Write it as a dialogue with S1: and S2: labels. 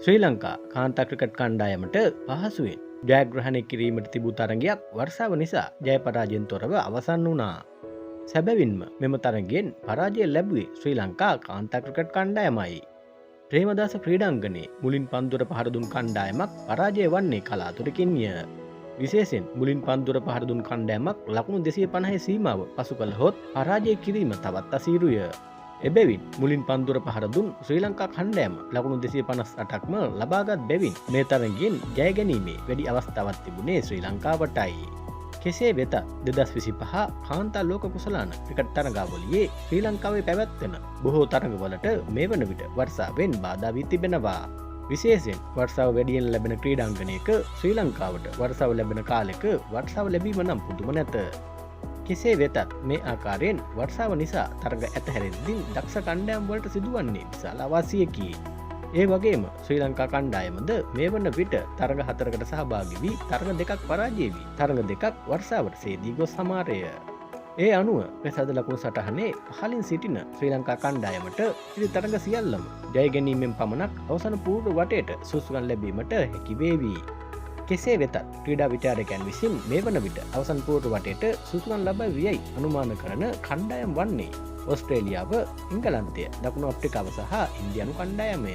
S1: ශ්‍රී ලංකා කාන්තා ක්‍රිකට් කණ්ඩායමට පහසුවෙන් ජයග්‍රහණය කිරීමට තිබූ තරගයක් වර්ෂාව නිසා ජය පරාජයෙන් තොරව අවසන් වුණා. සැබවින්ම මෙම තරගයෙන් පරාජය ලැබුවේ ශ්‍රී ලංකා කාන්තා ක්‍රිකට් කණ්ඩායමයි. ප්‍රේමදාස ක්‍රීඩාංගණයේ මුලින් පන්දුර පහර දුන් කණ්ඩායමක් පරාජය වන්නේ කලාතුරකින්ය. විශේෂයෙන් මුලින් පන්දුර පහර දුන් කණ්ඩායමක් ලකුණු 250 සීමාව පසු කළහොත් පරාජය කිරීම තවත් අසීරුය. එබැවින් මුලින් පන්දුර පහර දුන් ශ්‍රී ලංකා කණ්ඩායම ලකුණු 258ක්ම ලබාගත් බැවින් මේ තරගයෙන් ජය ගැනීමේ වැඩි අවස්ථාවක් තිබුණේ ශ්‍රී ලංකාවටයි. කෙසේ වෙතත් 2025 කාන්තා ලෝක කුසලාන ක්‍රිකට් තරගාවලියේ ශ්‍රී ලංකාවේ පැවැත්වෙන බොහෝ තරගවලට මේ වන විට වර්ෂාවෙන් බාධා වී තිබෙනවා. විශේෂයෙන් වර්ෂාව වැඩියෙන් ලැබෙන ක්‍රීඩාංගණයක ශ්‍රී ලංකාවට වර්ෂාව ලැබෙන කාලෙක වර්ෂාව ලැබීම නම් පුදුම නැත. කෙසේ වෙතත් මේ ආකාරයෙන් වර්ෂාව නිසා තරග ඇතහැරෙද්දී දක්ෂ කණ්ඩායම් වලට සිදුවන්නේ විශාල අවාසියකි. ඒ වගේම ශ්‍රී ලංකා කණ්ඩායමද මේ වන විට තරග 4කට සහභාගී වී තරග 2ක් පරාජය වී තරග 2ක් වර්ෂාවට සේදී ගොස් සමාරය. ඒ අනුව ප්‍රසාද ලකුණු සටහනේ පහළින් සිටින ශ්‍රී ලංකා කණ්ඩායමට ඉරි තරග සියල්ලම ජය ගැනීමෙන් පමණක් අවසන් පූර්ව වටේට සුසුකම් ලැබීමට හැකි වේවි. කෙසේ වෙතත් ක්‍රීඩා විචාරකයන් විසින් මේ වන විට අවසන් පූර්ව වටේට සුසුකම් ලබාවියයි අනුමාන කරන කණ්ඩායම් වන්නේ ඕස්ට්‍රේලියාව, එංගලන්තය, දකුණු අප්‍රිකාව සහ ඉන්දියානු කණ්ඩායමය.